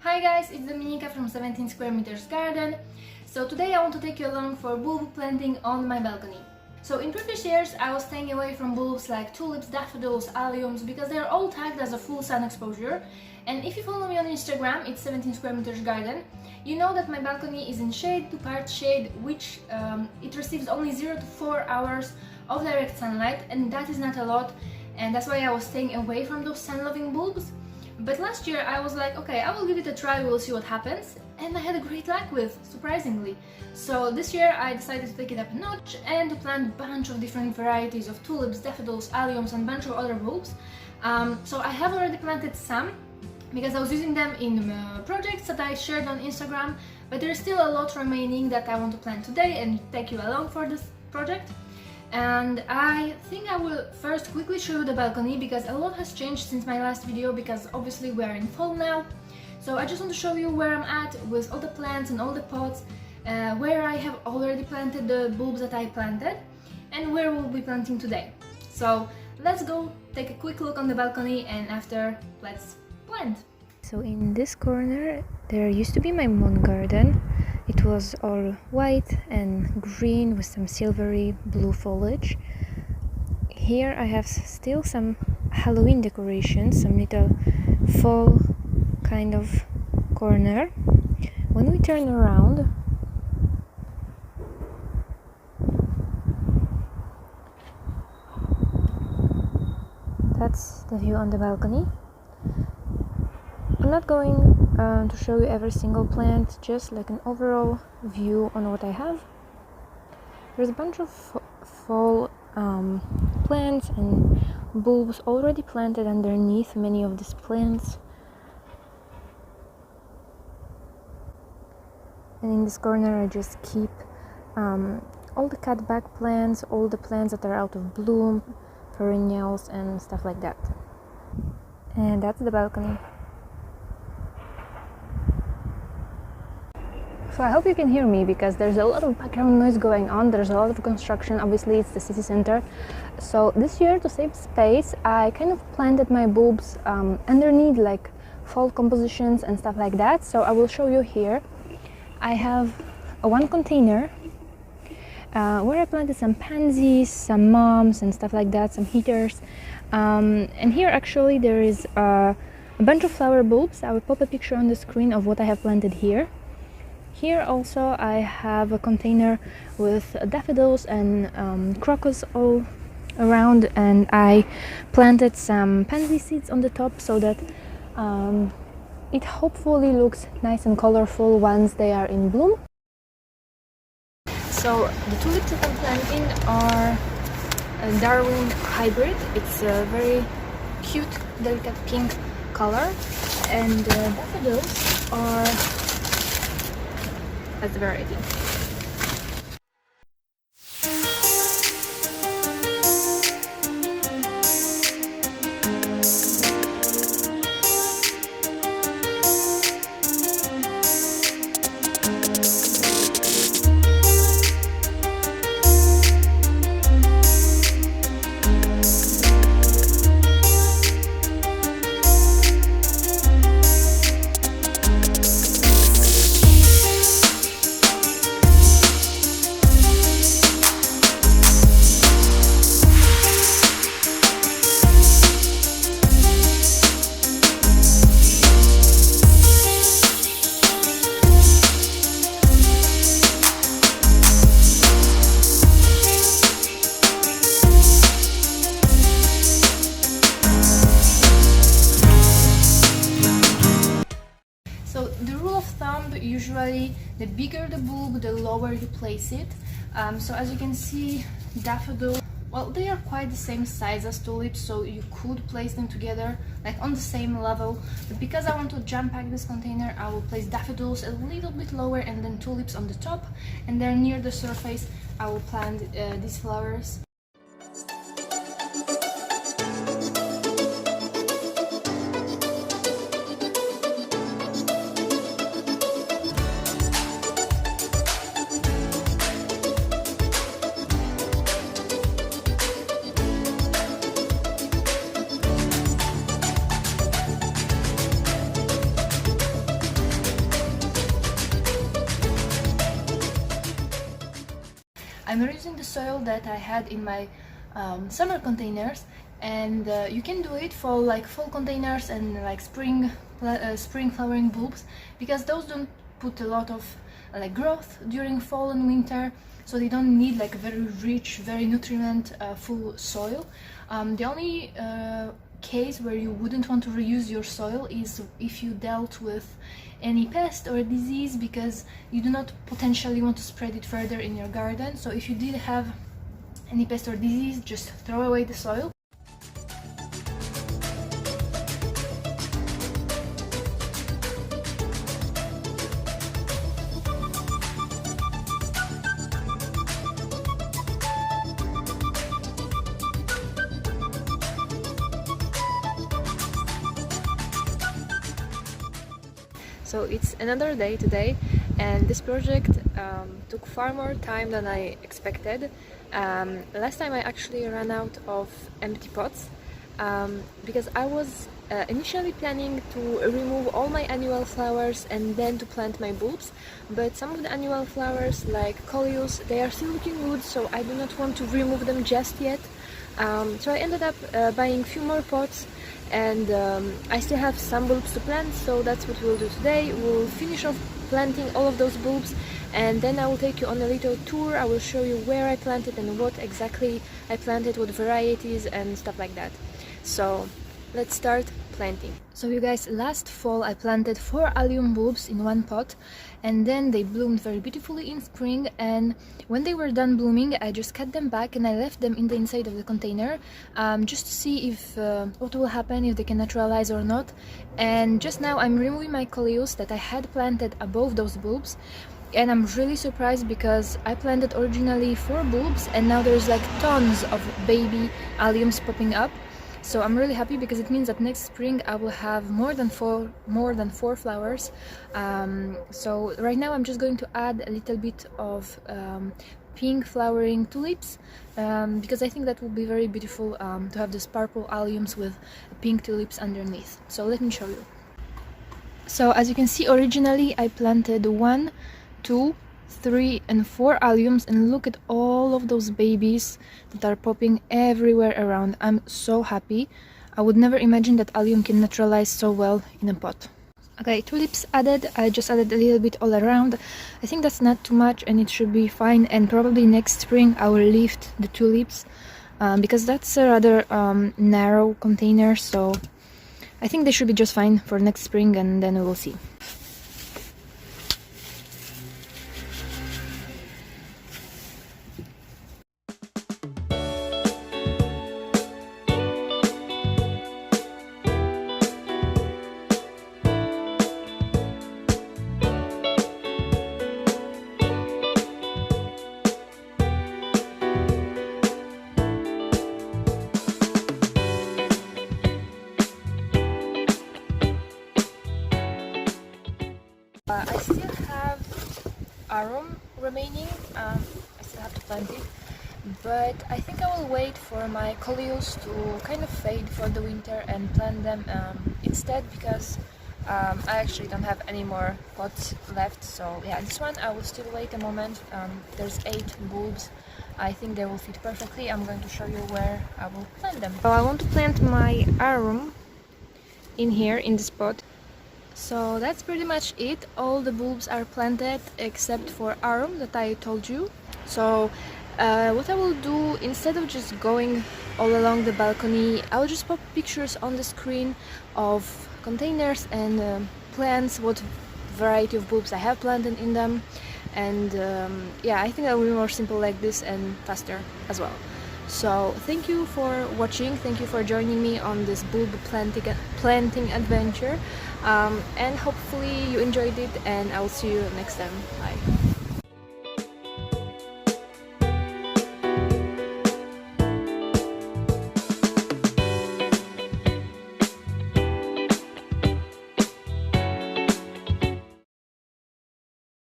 Hi guys, it's Dominika from 17 square meters garden. So today I want to take you along for bulb planting on my balcony. So in previous years I was staying away from bulbs like tulips, daffodils, alliums because they're all tagged as a full sun exposure. And if you follow me on Instagram, it's 17 square meters garden, you know that my balcony is in shade to part shade, which it receives only 0 to 4 hours of direct sunlight, and that is not a lot, and that's why I was staying away from those sun-loving bulbs. But last year I was like, okay, I will give it a try, we'll see what happens, and I had a great luck with, surprisingly. So this year I decided to take it up a notch and to plant a bunch of different varieties of tulips, daffodils, alliums and a bunch of other bulbs. So I have already planted some, because I was using them in projects that I shared on Instagram, but there's still a lot remaining that I want to plant today and take you along for this project. And I think I will first quickly show you the balcony because a lot has changed since my last video, because obviously we are in fall now. So I just want to show you where I'm at with all the plants and all the pots, where I have already planted the bulbs that I planted and where we'll be planting today. So let's go take a quick look on the balcony and after let's plant. So in this corner there used to be my moon garden. It was all white and green with some silvery blue foliage. Here I have still some Halloween decorations, some little fall kind of corner. When we turn around, that's the view on the balcony. I'm not going to show you every single plant, just like an overall view on what I have. There's a bunch of fall plants and bulbs already planted underneath many of these plants. And in this corner I just keep all the cut back plants, all the plants that are out of bloom, perennials and stuff like that. And that's the balcony. So I hope you can hear me because there's a lot of background noise going on. There's a lot of construction, obviously it's the city center. So this year, to save space, I kind of planted my bulbs underneath, like fall compositions and stuff like that. So I will show you here. I have one container where I planted some pansies, some mums and stuff like that, some heaters. And here actually there is a bunch of flower bulbs. I will pop a picture on the screen of what I have planted here. Here also I have a container with daffodils and crocus all around, and I planted some pansy seeds on the top so that it hopefully looks nice and colorful once they are in bloom. So the tulips that I'm planting are a Darwin hybrid. It's a very cute, delicate pink color, and the daffodils are as the variety. Usually the bigger the bulb, the lower you place it. So as you can see, daffodil, well, they are quite the same size as tulips, so you could place them together like on the same level, but because I want to jump pack this container, I will place daffodils a little bit lower and then tulips on the top, and then near the surface I will plant these flowers. I'm reusing the soil that I had in my summer containers, and you can do it for like fall containers and like spring flowering bulbs, because those don't put a lot of like growth during fall and winter, so they don't need like very rich, very nutrient full soil. The only case where you wouldn't want to reuse your soil is if you dealt with any pest or disease, because you do not potentially want to spread it further in your garden. So if you did have any pest or disease, just throw away the soil. So it's another day today, and this project took far more time than I expected. Last time I actually ran out of empty pots because I was initially planning to remove all my annual flowers and then to plant my bulbs, but some of the annual flowers like coleus, they are still looking good, so I do not want to remove them just yet. So I ended up buying a few more pots, and I still have some bulbs to plant, so that's what we'll do today. We'll finish off planting all of those bulbs, and then I will take you on a little tour. I will show you where I planted and what exactly I planted, what varieties and stuff like that. So let's start planting. So you guys, last fall I planted 4 allium bulbs in one pot, and then they bloomed very beautifully in spring, and when they were done blooming I just cut them back and I left them in the inside of the container just to see if what will happen, if they can naturalize or not. And just now I'm removing my coleus that I had planted above those bulbs, and I'm really surprised because I planted originally 4 bulbs and now there's like tons of baby alliums popping up. So I'm really happy because it means that next spring I will have more than four flowers. So right now I'm just going to add a little bit of pink flowering tulips because I think that will be very beautiful to have these purple alliums with pink tulips underneath. So let me show you. So as you can see, originally I planted 1, 2, 3 and 4 alliums, and look at all of those babies that are popping everywhere around. I'm so happy. I would never imagine that allium can naturalize so well in a pot. Okay, tulips added. I just added a little bit all around. I think that's not too much and it should be fine, and probably next spring I will lift the tulips because that's a rather narrow container, so I think they should be just fine for next spring, and then we will see. I still have arum remaining. I still have to plant it, but I think I will wait for my coleus to kind of fade for the winter and plant them instead, because I actually don't have any more pots left. So yeah, this one I will still wait a moment. There's 8 bulbs. I think they will fit perfectly. I'm going to show you where I will plant them. So I want to plant my arum in here in this pot. So that's pretty much it. All the bulbs are planted except for arum that I told you. So what I will do, instead of just going all along the balcony, I will just pop pictures on the screen of containers and plants, what variety of bulbs I have planted in them, and yeah, I think that will be more simple like this and faster as well. So thank you for watching, thank you for joining me on this bulb planting adventure, and hopefully you enjoyed it, and I will see you next time. Bye.